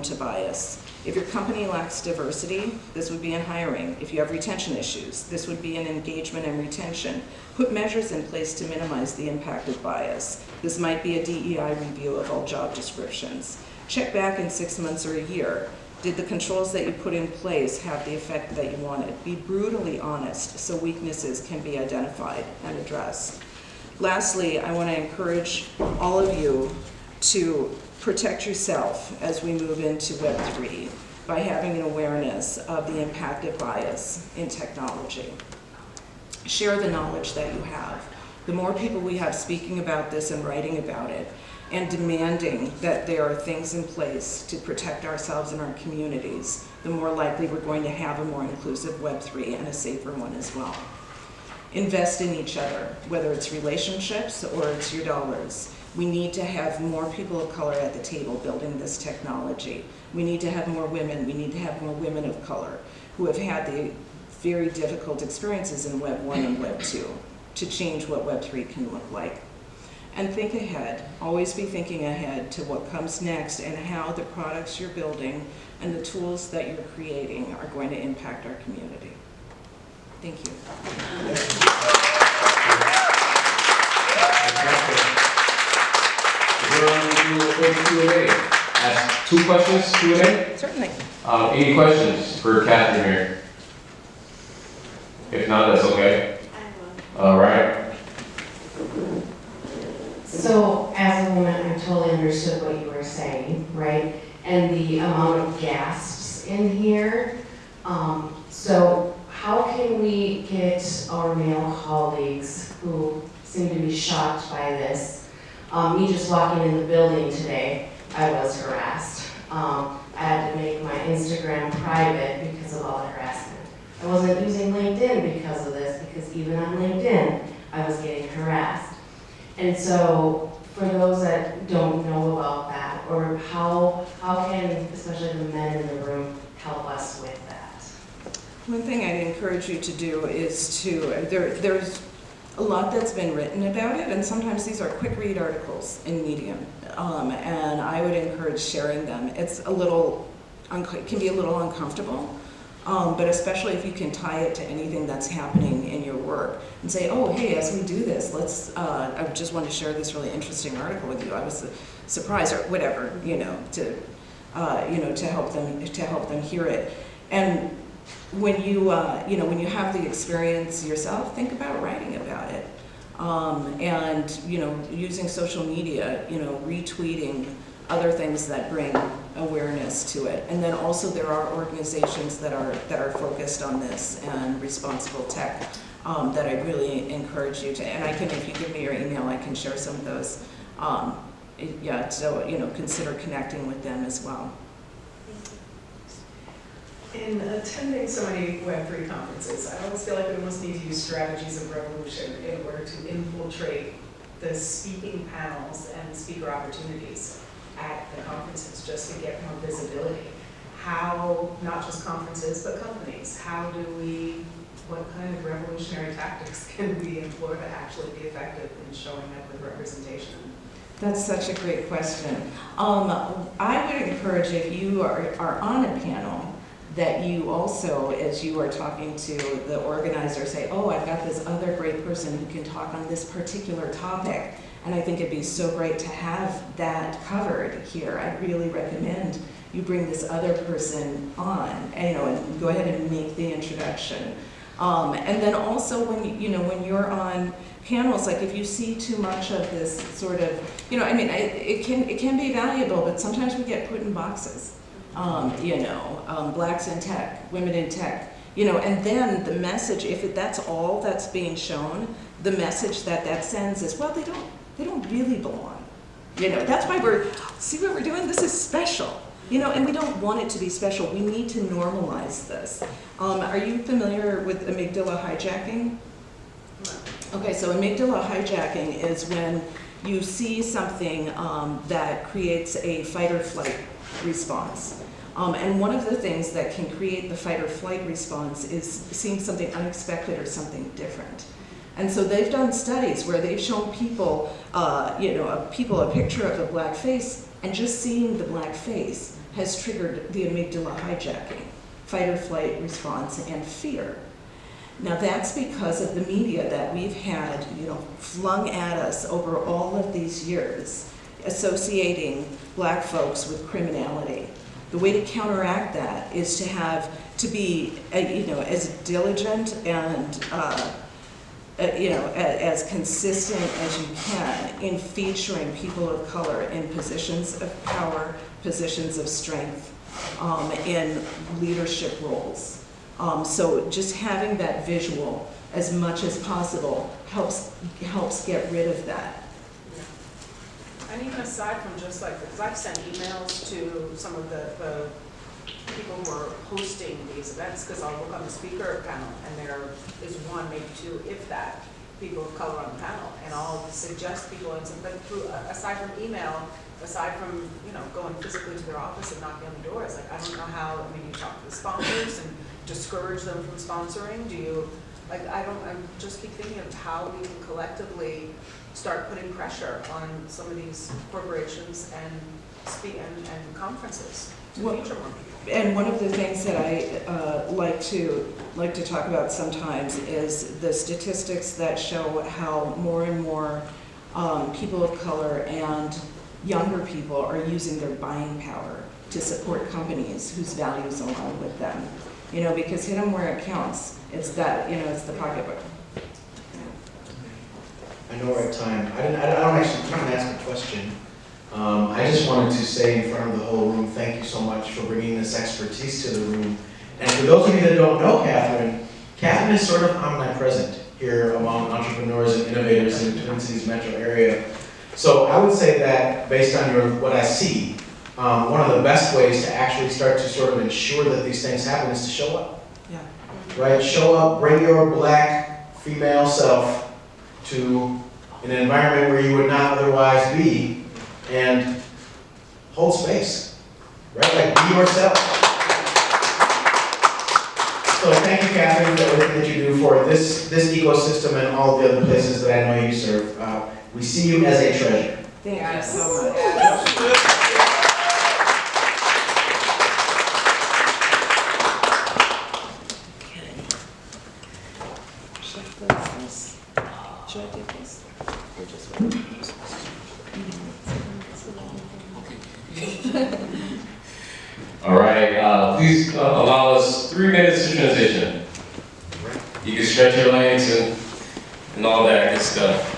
to bias. If your company lacks diversity, this would be in hiring. If you have retention issues, this would be in engagement and retention. Put measures in place to minimize the impact of bias. This might be a DEI review of all job descriptions. Check back in 6 months or a year. Did the controls that you put in place have the effect that you wanted? Be brutally honest so weaknesses can be identified and addressed. Lastly, I want to encourage all of you to protect yourself as we move into Web3 by having an awareness of the impact of bias in technology. Share the knowledge that you have. The more people we have speaking about this and writing about it and demanding that there are things in place to protect ourselves and our communities, the more likely we're going to have a more inclusive Web3 and a safer one as well. Invest in each other, whether it's relationships or it's your dollars. We need to have more people of color at the table building this technology. We need to have more women. We need to have more women of color who have had the very difficult experiences in Web 1 and Web 2 to change what Web 3 can look like. And think ahead. Always be thinking ahead to what comes next and how the products you're building and the tools that you're creating are going to impact our community. Thank you. We're on to open Q&A. Ask 2 questions, Q&A? Certainly. Any questions for Katherine here? If not, that's okay. I will. All right. So, as a woman, I totally understood what you were saying, right? And the amount of gasps in here. So, how can we get our male colleagues who seem to be shocked by this? Me just walking in the building today, I was harassed. I had to make my Instagram private because of all the harassment. I wasn't using LinkedIn because of this, because even on LinkedIn, I was getting harassed. And so, for those that don't know about that, or how can, especially the men in the room, help us with that? One thing I'd encourage you to do is to, there's a lot that's been written about it, and sometimes these are quick read articles in Medium, and I would encourage sharing them. It's a little, it can be a little uncomfortable, but especially if you can tie it to anything that's happening in your work and say, oh, hey, as we do this, let's, I just want to share this really interesting article with you. I was surprised, or whatever, to help them hear it. And when you, when you have the experience yourself, think about writing about it. And, using social media, retweeting other things that bring awareness to it. And then also there are organizations that are focused on this and responsible tech that I really encourage you to, and I can, if you give me your email, I can share some of those. So, consider connecting with them as well. In attending so many Web3 conferences, I always feel like we almost need to use strategies of revolution in order to infiltrate the speaking panels and speaker opportunities at the conferences just to get more visibility. How, not just conferences, but companies, what kind of revolutionary tactics can we employ to actually be effective in showing up with representation? That's such a great question. I would encourage, if you are on a panel, that you also, as you are talking to the organizer, say, oh, I've got this other great person who can talk on this particular topic, and I think it'd be so great to have that covered here. I'd really recommend you bring this other person on, and go ahead and make the introduction. And then also when you're on panels, like if you see too much of this sort of, it can be valuable, but sometimes we get put in boxes. Blacks in tech, women in tech, and then the message, if that's all that's being shown, the message that sends is, well, they don't really belong. That's why see what we're doing? This is special, and we don't want it to be special. We need to normalize this. Are you familiar with amygdala hijacking? Okay, so amygdala hijacking is when you see something that creates a fight or flight response. And one of the things that can create the fight or flight response is seeing something unexpected or something different. And so they've done studies where they've shown people, a picture of a black face, and just seeing the black face has triggered the amygdala hijacking, fight or flight response, and fear. Now that's because of the media that we've had, flung at us over all of these years, associating black folks with criminality. The way to counteract that is to be, as diligent and, as consistent as you can in featuring people of color in positions of power, positions of strength, in leadership roles. So just having that visual as much as possible helps get rid of that. And even aside from just like, because I've sent emails to some of the people who are hosting these events, because I'll look on the speaker panel and there is one, maybe two, if that, people of color on the panel, and I'll suggest people, but aside from email, aside from, going physically to their office and knocking on the door, it's like, I don't know how, you talk to the sponsors and discourage them from sponsoring, I just keep thinking of how we can collectively start putting pressure on some of these corporations and conferences to feature more people. And one of the things that I like to talk about sometimes is the statistics that show how more and more people of color and younger people are using their buying power to support companies whose values align with them. Because hit them where it counts. It's that, it's the pocketbook. I know we're at time. I'm going to ask a question. I just wanted to say in front of the whole room, thank you so much for bringing this expertise to the room. And for those of you that don't know Katherine is sort of omnipresent here among entrepreneurs and innovators in the Twin Cities metro area. So I would say that based on what I see, one of the best ways to actually start to sort of ensure that these things happen is to show up. Yeah. Right? Show up, bring your black female self to an environment where you would not otherwise be, and hold space, right? Like, be yourself. So thank you, Katherine, for everything that you do for this ecosystem and all the other places that I know you serve. We see you as a treasure. Thank you so much. Should I do this? Or just wait? All right, please allow us 3 minutes to transition. You can stretch your legs and all that good stuff.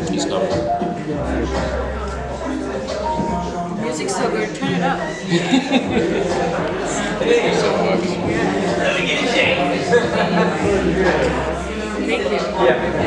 He's coming. Music's so good, turn it up. Thank you so much. Thank you.